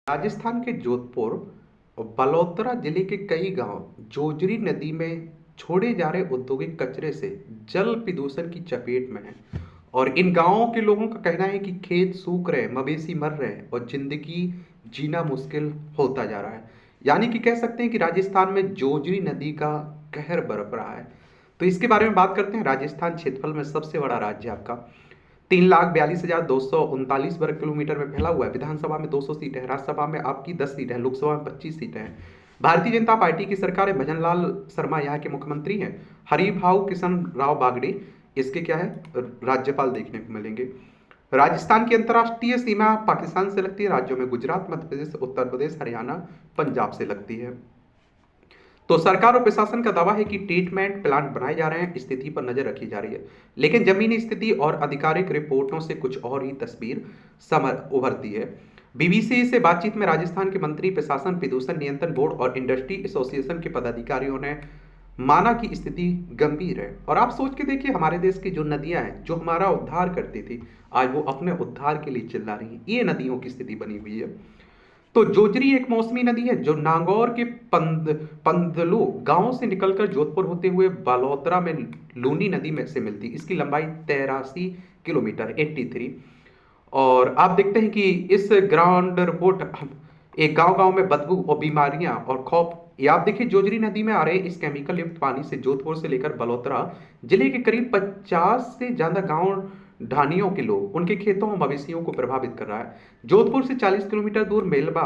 राजस्थान के जोधपुर और बालोतरा जिले के कई गांव जोजरी नदी में छोड़े जा रहे औद्योगिक कचरे से जल प्रदूषण की चपेट में हैं। और इन गांवों के लोगों का कहना है कि खेत सूख रहे, मवेशी मर रहे हैं और जिंदगी जीना मुश्किल होता जा रहा है। यानी कि कह सकते हैं कि राजस्थान में जोजरी नदी का कहर बरप रहा है। तो इसके बारे में बात करते हैं। राजस्थान क्षेत्रफल में सबसे बड़ा राज्य आपका 3,42,239 वर्ग किलोमीटर में फैला हुआ है। विधानसभा में 200 सीटें हैं, राज्यसभा में आपकी 10 सीटें हैं, लोकसभा में 25 सीटें हैं। भारतीय जनता पार्टी की सरकार है। भजनलाल शर्मा यहाँ के मुख्यमंत्री हैं। हरिभाऊ किशन राव बागड़े इसके क्या है, राज्यपाल देखने को मिलेंगे। राजस्थान की अंतर्राष्ट्रीय सीमा पाकिस्तान से लगती है। राज्यों में गुजरात, मध्य प्रदेश, उत्तर प्रदेश, हरियाणा, पंजाब से लगती है। तो सरकार और प्रशासन का दावा है कि ट्रीटमेंट प्लांट बनाए जा रहे हैं, स्थिति पर नजर रखी जा रही है। लेकिन जमीनी स्थिति और आधिकारिक रिपोर्टों से कुछ और ही तस्वीर उभरती है। बीबीसी से बातचीत में राजस्थान के मंत्री, प्रशासन, प्रदूषण नियंत्रण बोर्ड और इंडस्ट्री एसोसिएशन के पदाधिकारियों ने माना कि स्थिति गंभीर है। और आप सोच के देखिए, हमारे देश की जो नदियां हैं, जो हमारा उद्धार करती थी, आज वो अपने उद्धार के लिए चिल्ला रही हैं। ये नदियों की स्थिति बनी हुई है। तो जोजरी एक मौसमी नदी है जो नागौर के पंदलू गांव से निकलकर जोधपुर होते हुए बालोतरा में लूनी नदी में से मिलती। इसकी लंबाई 83 किलोमीटर 83। और आप देखते हैं कि इस ग्राउंड रिपोर्ट एक गांव गांव में बदबू और बीमारियां और खौफ। ये आप देखिए, जोजरी नदी में आ रहे इस केमिकल युक्त पानी से जोधपुर से लेकर बलोतरा जिले के करीब 50 से ज्यादा गांव ढानियों के लोग, उनके खेतों और मवेशियों को प्रभावित कर रहा है। जोधपुर से 40 किलोमीटर दूर मेलबा,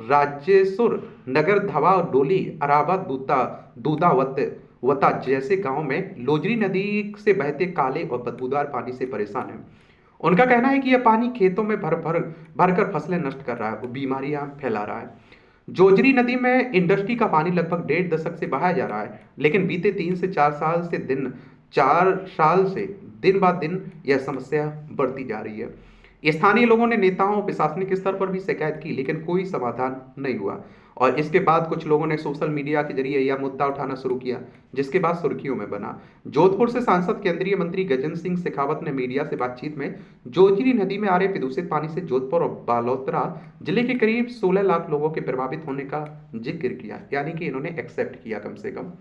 राजेसुर नगर, धवा, डोली, अराबा, दूधावत वता जैसे गांव में लोजरी नदी से बहते काले और बदबूदार पानी से परेशान है। उनका कहना है कि यह पानी खेतों में भर कर फसलें नष्ट कर रहा है और बीमारियां फैला रहा है। जोजरी नदी में इंडस्ट्री का पानी लगभग 1.5 दशक से बहाया जा रहा है, लेकिन बीते 4 साल से दिन ब दिन यह समस्या बढ़ती जा रही है। स्थानीय लोगों ने नेताओं और प्रशासनिक स्तर पर भी शिकायत की, लेकिन कोई समाधान नहीं हुआ। और इसके बाद कुछ लोगों ने सोशल मीडिया के जरिए यह मुद्दा उठाना शुरू किया, जिसके बाद सुर्खियों में बना। जोधपुर से सांसद केंद्रीय मंत्री गजेंद्र सिंह शेखावत ने मीडिया से बातचीत में जोजरी नदी में आ रहे प्रदूषित पानी से जोधपुर और बालोतरा जिले के करीब 16 लाख लोगों के प्रभावित होने का जिक्र किया। यानी कि इन्होंने एक्सेप्ट किया कम से कम।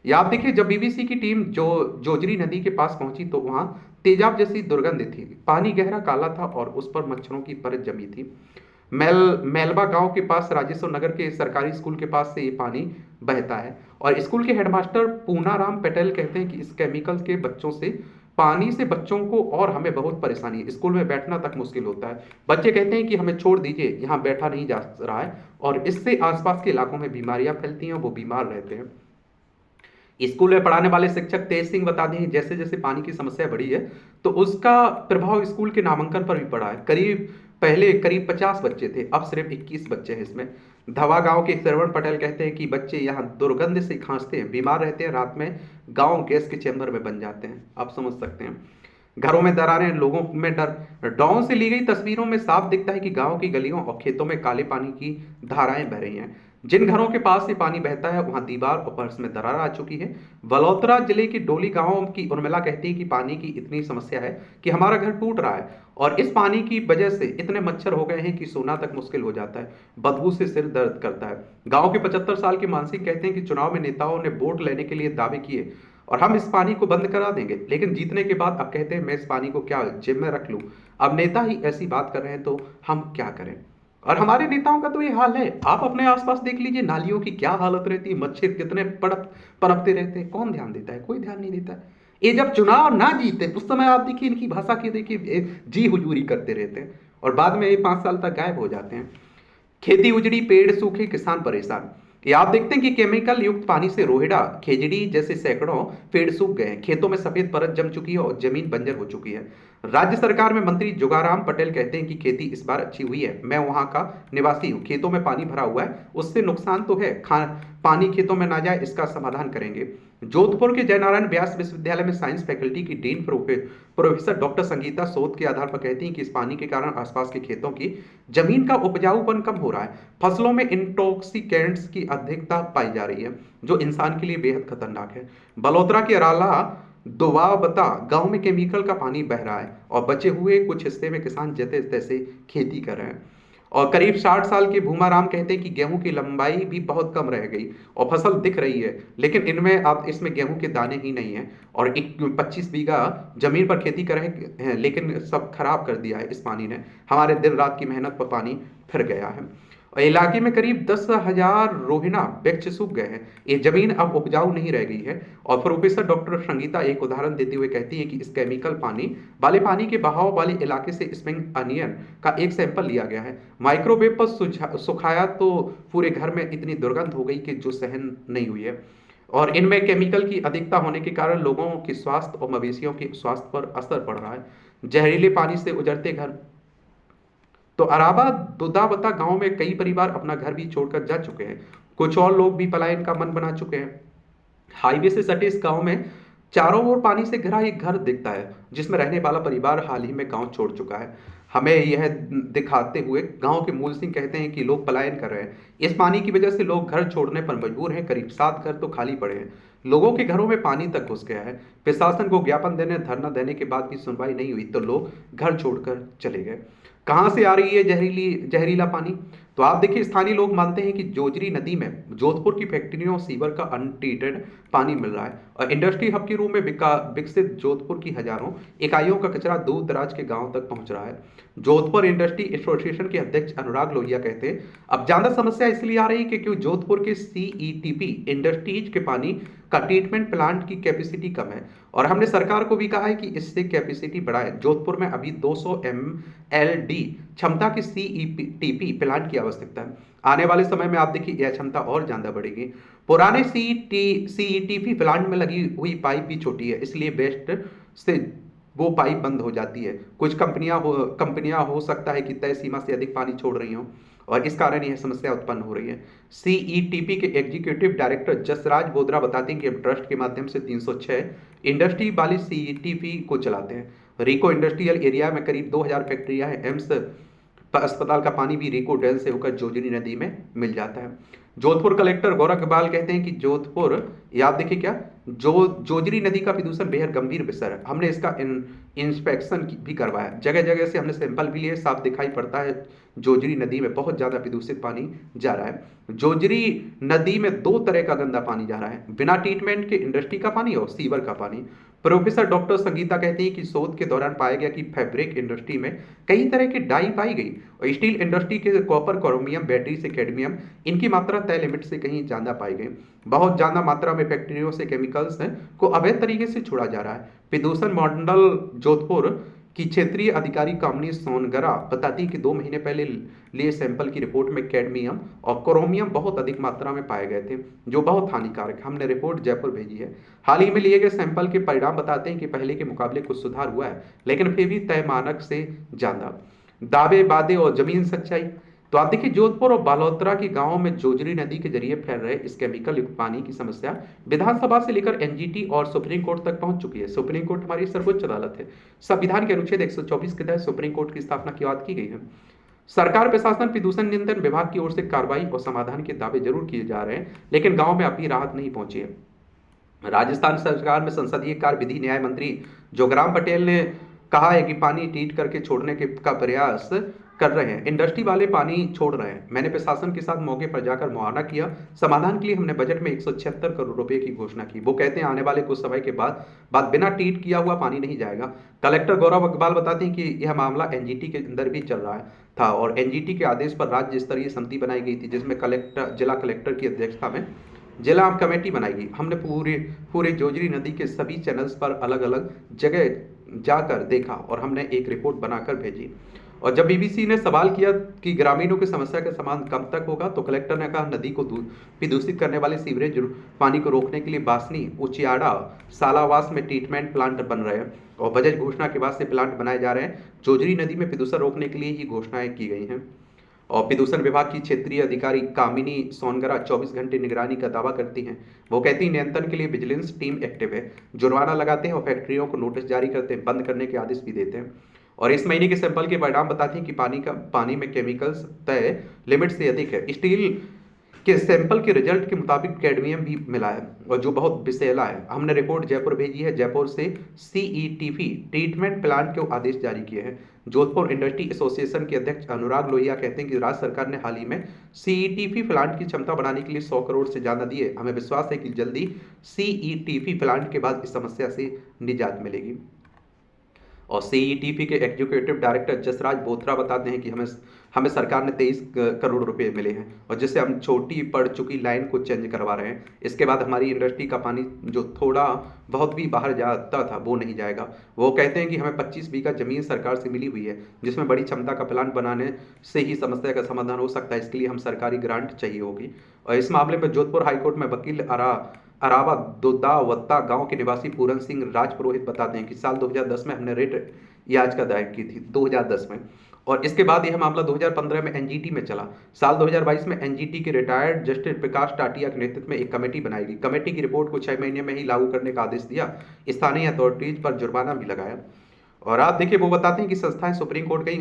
या आप देखिए, जब बीबीसी की टीम जोजरी नदी के पास पहुंची तो वहां तेजाब जैसी दुर्गंध थी। पानी गहरा काला था और उस पर मच्छरों की परत जमी थी। मेलबा गांव के पास राजेश्वर नगर के सरकारी स्कूल के पास से ये पानी बहता है। और स्कूल के हेडमास्टर पूनाराम पटेल कहते हैं कि इस केमिकल के बच्चों से पानी से बच्चों को और हमें बहुत परेशानी है। स्कूल में बैठना तक मुश्किल होता है। बच्चे कहते हैं कि हमें छोड़ दीजिए, यहाँ बैठा नहीं जा रहा है। और इससे आसपास के इलाकों में बीमारियां फैलती हैं, वो बीमार रहते हैं। स्कूल में पढ़ाने वाले शिक्षक तेज सिंह बता दें, जैसे जैसे पानी की समस्या बढ़ी है तो उसका प्रभाव स्कूल के नामांकन पर भी पड़ा है। पहले करीब 50 बच्चे थे, अब सिर्फ 21 बच्चे हैं इसमें। धवा गांव के श्रवण पटेल कहते हैं कि बच्चे यहाँ दुर्गंध से खांसते हैं, बीमार रहते हैं, रात में गांव गैस के चैम्बर में बन जाते हैं। आप समझ सकते हैं। घरों में दरारें, लोगों में डर। ड्रोन से ली गई तस्वीरों में साफ दिखता है कि गांव की गलियों और खेतों में काले पानी की धाराएं बह रही हैं। जिन घरों के पास से पानी बहता है वहां दीवार और फर्श में दरार आ चुकी है। बलोतरा जिले के डोली गांव की उर्मिला कहती है कि पानी की इतनी समस्या है कि हमारा घर टूट रहा है और इस पानी की वजह से इतने मच्छर हो गए हैं कि सोना तक मुश्किल हो जाता है। बदबू से सिर दर्द करता है। गांव के 75 साल के मानसिक कहते हैं कि चुनाव में नेताओं ने वोट लेने के लिए दावे किए और हम इस पानी को बंद करा देंगे, लेकिन जीतने के बाद अब कहते हैं मैं इस पानी को क्या जेब में रख लूं। अब नेता ही ऐसी बात कर रहे हैं तो हम क्या करें। और हमारे नेताओं का तो ये हाल है। आप अपने आसपास देख लीजिए, नालियों की क्या हालत रहती है, मच्छर कितने पनपते रहते हैं। कौन ध्यान देता है? कोई ध्यान नहीं देता है। ये जब चुनाव ना जीते उस समय आप देखिए इनकी भाषा के देखिए जी हुजूरी करते रहते हैं और बाद में ये 5 साल तक गायब हो जाते हैं। खेती उजड़ी, पेड़ सूखे, किसान परेशान। ये आप देखते हैं कि केमिकल युक्त पानी से रोहिड़ा, खेजड़ी जैसे सैकड़ों पेड़ सूख गए हैं। खेतों में सफेद परत जम चुकी है और जमीन बंजर हो चुकी है। राज्य सरकार में मंत्री जुगाराम पटेल कहते हैं कि खेती इस बार अच्छी हुई है। मैं वहां का निवासी हूं, खेतों में पानी भरा हुआ है, उससे नुकसान तो है, पानी खेतों में ना जाए इसका समाधान करेंगे। जोधपुर के जयनारायण व्यास विश्वविद्यालय में साइंस फैकल्टी की डीन प्रोफेसर डॉक्टर संगीता शोध के आधार पर कहती हैं कि इस पानी के कारण आसपास के खेतों की जमीन का उपजाऊपन कम हो रहा है। फसलों में इंटॉक्सिकेंट्स की अधिकता पाई जा रही है, जो इंसान के लिए बेहद खतरनाक है। बलोतरा के अराला दोवाबता गांव में केमिकल का पानी बह रहा है और बचे हुए कुछ हिस्से में किसान जैसे तैसे खेती कर रहे हैं। और करीब 60 साल के भूमाराम कहते हैं कि गेहूं की लंबाई भी बहुत कम रह गई और फसल दिख रही है, लेकिन इनमें आप इसमें गेहूं के दाने ही नहीं है। और 25 बीघा जमीन पर खेती कर रहे हैं, लेकिन सब खराब कर दिया है इस पानी ने। हमारे दिन रात की मेहनत पर पानी फिर गया है। और इलाके में करीब 10,000 रोहिना वृक्ष सूख गए हैं। ये जमीन अब उपजाऊ नहीं रह गई है। और प्रोफेसर डॉक्टर संगीता एक उदाहरण देते हुए कहती है कि इस केमिकल पानी के बहाव वाले इलाके से स्प्रिंग अनियन का एक सैंपल लिया गया है। माइक्रोवेव पर सुखाया तो पूरे घर में इतनी दुर्गंध हो गई कि जो सहन नहीं हुई है। और इनमें केमिकल की अधिकता होने के कारण लोगों के स्वास्थ्य और मवेशियों के स्वास्थ्य पर असर पड़ रहा है। जहरीले पानी से उजड़ते घर। तो अराबा दुदाबता गांव में कई परिवार अपना घर भी छोड़कर जा चुके हैं। कुछ और लोग भी पलायन का मन बना चुके हैं। हाईवे से सटे इस गांव में चारों ओर पानी से घिरा एक घर दिखता है, जिसमें रहने वाला परिवार हाल ही में गांव छोड़ चुका है। हमें यह दिखाते हुए गांव के मूल सिंह कहते हैं कि लोग पलायन कर रहे हैं। इस पानी की वजह से लोग घर छोड़ने पर मजबूर हैं। करीब 7 घर तो खाली पड़े हैं। लोगों के घरों में पानी तक घुस गया है। प्रशासन को ज्ञापन देने, धरना देने के बाद भी सुनवाई नहीं हुई तो लोग घर छोड़कर चले गए। कहाँ से आ रही है जहरीला पानी? तो आप देखिए, स्थानीय लोग मानते हैं कि जोजरी नदी में जोधपुर की फैक्ट्रियों और सीवर का अनट्रीटेड पानी मिल रहा है। और इंडस्ट्री हब के रूप में विकसित जोधपुर की हजारों इकाइयों का कचरा दूर दराज के गांव तक पहुंच रहा है। जोधपुर इंडस्ट्री एसोसिएशन के अध्यक्ष अनुराग लोहिया कहते हैं, अब ज्यादा समस्या इसलिए आ रही है क्योंकि जोधपुर के सीईटीपी इंडस्ट्रीज के पानी का ट्रीटमेंट प्लांट की कैपेसिटी कम है। और हमने सरकार को भी कहा है कि इससे कैपेसिटी बढ़ाए। जोधपुर में अभी 200 MLD क्षमता की सीईटीपी प्लांट की आवश्यकता है। आने वाले समय में आप देखिए यह क्षमता और ज्यादा बढ़ेगी। पुराने सीईटीपी प्लांट में लगी हुई पाइप भी छोटी है, इसलिए वेस्ट से वो पाइप बंद हो जाती है। कुछ कंपनियां हो सकता है कि तय सीमा से अधिक पानी छोड़ रही हों और इस कारण यह समस्या उत्पन्न हो रही है। सीईटीपी के एग्जीक्यूटिव डायरेक्टर जसराज बोदरा बताते हैं कि हम ट्रस्ट के माध्यम से 306 इंडस्ट्री वाली सीईटीपी को चलाते हैं। रिको इंडस्ट्रियल एरिया में करीब 2000 फैक्ट्रियां हैं। एम्स अस्पताल का पानी भी रिको डैम से होकर जोजरी नदी में मिल जाता है। जोधपुर कलेक्टर गौरव इकबाल कहते हैं कि जोधपुर, ये आप देखिए क्या, जोजरी नदी का प्रदूषण बेहद गंभीर विषय है। हमने इसका इंस्पेक्शन भी करवाया। जगह जगह से हमने सैंपल भी लिए। साफ दिखाई पड़ता है जोजरी नदी में बहुत ज्यादा प्रदूषित पानी जा रहा है। जोजरी नदी में 2 तरह का गंदा पानी जा रहा है, बिना ट्रीटमेंट के इंडस्ट्री का पानी और सीवर का पानी। प्रोफेसर डॉक्टर संगीता कहती है कि शोध के दौरान पाया गया कि फैब्रिक इंडस्ट्री में कई तरह की डाई पाई गई और स्टील इंडस्ट्री के कॉपर, क्रोमियम, बैटरी से कैडमियम, इनकी मात्रा तय लिमिट से कहीं ज्यादा पाई गई। बहुत ज्यादा मात्रा में फैक्ट्रियों से केमिकल्स को अवैध तरीके से छोड़ा जा रहा है। प्रदूषण मंडल जोधपुर की क्षेत्रीय अधिकारी कामनी सोनगरा बताती है कि 2 महीने पहले लिए सैंपल की रिपोर्ट में कैडमियम और क्रोमियम बहुत अधिक मात्रा में पाए गए थे, जो बहुत हानिकारक है। हमने रिपोर्ट जयपुर भेजी है। हाल ही में लिए गए सैंपल के परिणाम बताते हैं कि पहले के मुकाबले कुछ सुधार हुआ है, लेकिन फिर भी तय मानक से ज्यादा। दावे वादे और जमीन सच्चाई। तो आप देखिए, जोधपुर और बालोतरा के गांवों में जोजरी नदी के जरिए फैल रहे इस केमिकल युक्त पानी की समस्या विधानसभा से लेकर एनजीटी और सुप्रीम कोर्ट तक पहुंच चुकी है। सुप्रीम कोर्ट हमारी सर्वोच्च अदालत है। संविधान के अनुच्छेद 124 के तहत सुप्रीम कोर्ट की स्थापना की बात की गई है। सरकार, प्रशासन, प्रदूषण नियंत्रण विभाग की ओर से कार्रवाई और समाधान के दावे जरूर किए जा रहे हैं, लेकिन गांव में अभी राहत नहीं पहुंची है। राजस्थान सरकार में संसदीय कार्य विधि न्याय मंत्री जोगराम पटेल ने कहा है कि पानी ट्रीट करके छोड़ने का प्रयास कर रहे हैं। इंडस्ट्री वाले पानी छोड़ रहे हैं। मैंने प्रशासन के साथ मौके पर जाकर मुआयना किया। समाधान के लिए हमने बजट में 176 करोड़ रुपए की घोषणा की। वो कहते हैं आने वाले कुछ समय के बाद बिना ट्रीट किया हुआ पानी नहीं जाएगा। कलेक्टर गौरव इकबाल बताते हैं कि यह मामला एनजीटी के अंदर भी चल रहा था और एनजीटी के आदेश पर राज्य स्तरीय समिति बनाई गई थी, जिसमें जिला कलेक्टर की अध्यक्षता में जिला कमेटी बनाई गई। हमने पूरे जोजरी नदी के सभी चैनल्स पर अलग अलग जगह जाकर देखा और हमने एक रिपोर्ट बनाकर भेजी। और जब बीबीसी ने सवाल किया कि ग्रामीणों की समस्या का समाधान कब तक होगा, तो कलेक्टर ने कहा नदी को प्रदूषित करने वाले सीवरेज पानी को रोकने के लिए बासनी, उचियाड़ा, सालावास में ट्रीटमेंट प्लांट बन रहे हैं और बजट घोषणा के बाद से प्लांट बनाए जा रहे हैं। जोजरी नदी में प्रदूषण रोकने के लिए ही घोषणाएं की गई हैं। और प्रदूषण विभाग की क्षेत्रीय अधिकारी कामिनी सोनगरा 24 घंटे निगरानी का दावा करती हैं। वो कहती हैं नियंत्रण के लिए विजिलेंस टीम एक्टिव है, जुर्माना लगाते हैं और फैक्ट्रियों को नोटिस जारी करते हैं, बंद करने के आदेश भी देते हैं। और इस महीने के सैंपल के परिणाम बताते हैं कि पानी में केमिकल्स तय लिमिट से अधिक है। स्टील कि सैंपल के रिजल्ट के मुताबिक कैडमियम भी मिला है और जो बहुत विषैला है। हमने रिपोर्ट जयपुर भेजी है, जयपुर से सीईटीपी ट्रीटमेंट प्लांट के आदेश जारी किए हैं। जोधपुर इंडस्ट्री एसोसिएशन के अध्यक्ष अनुराग लोहिया कहते हैं कि राज्य सरकार ने हाल ही में सीईटीपी प्लांट की क्षमता बढ़ाने के लिए 100 करोड़ से ज़्यादा दिए। हमें विश्वास है कि जल्दी सीईटीपी प्लांट के बाद इस समस्या से निजात मिलेगी। और सीईटीपी के एग्जीक्यूटिव डायरेक्टर जसराज बोथरा बताते हैं कि हमें सरकार ने 23 करोड़ रुपए मिले हैं और जिससे हम छोटी पड़ चुकी लाइन को चेंज करवा रहे हैं। इसके बाद हमारी इंडस्ट्री का पानी जो थोड़ा बहुत भी बाहर जाता था वो नहीं जाएगा। वो कहते हैं कि हमें 25 बीघा जमीन सरकार से मिली हुई है जिसमें बड़ी क्षमता का प्लांट बनाने से ही समस्या का समाधान हो सकता है। इसके लिए हम सरकारी ग्रांट चाहिए होगी। और इस मामले पर जोधपुर हाईकोर्ट में वकील अरावा दोदावत्ता गांव के निवासी पूरन सिंह राजपुरोहित बताते हैं कि साल 2010 में हमने रिट याचिका दायर की थी 2010 में, और इसके बाद यह मामला 2015 में एनजीटी में चला। साल 2022 में एनजीटी के रिटायर्ड जस्टिस प्रकाश टाटिया के नेतृत्व में एक कमेटी बनाई गई। कमेटी की रिपोर्ट को 6 महीने में ही लागू करने का आदेश दिया। स्थानीय अथॉरिटीज पर जुर्माना भी लगाया। और आप देखिए वो बताते हैं कि संस्थाएं सुप्रीम कोर्ट गई,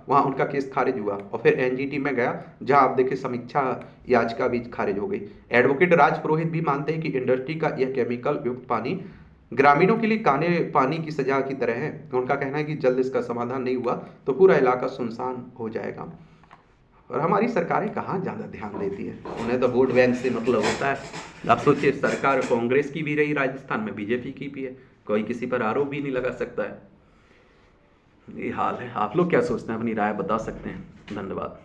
वहाँ उनका केस खारिज हुआ और फिर एनजीटी में गया जहां आप देखिए समीक्षा याचिका भी खारिज हो गई। एडवोकेट राज पुरोहित भी मानते हैं कि इंडस्ट्री का यह केमिकल युक्त पानी ग्रामीणों के लिए काने पानी की सजा की तरह है। उनका कहना है कि जल्द इसका समाधान नहीं हुआ तो पूरा इलाका सुनसान हो जाएगा। और हमारी सरकारें कहाँ ज़्यादा ध्यान देती है, उन्हें तो वोट बैंक से मतलब होता है। आप सोचिए सरकार कांग्रेस की भी रही, राजस्थान में बीजेपी की भी है, कोई किसी पर आरोप भी नहीं लगा सकता है। ये हाल है। आप लोग क्या सोचते हैं, अपनी राय बता सकते हैं। धन्यवाद।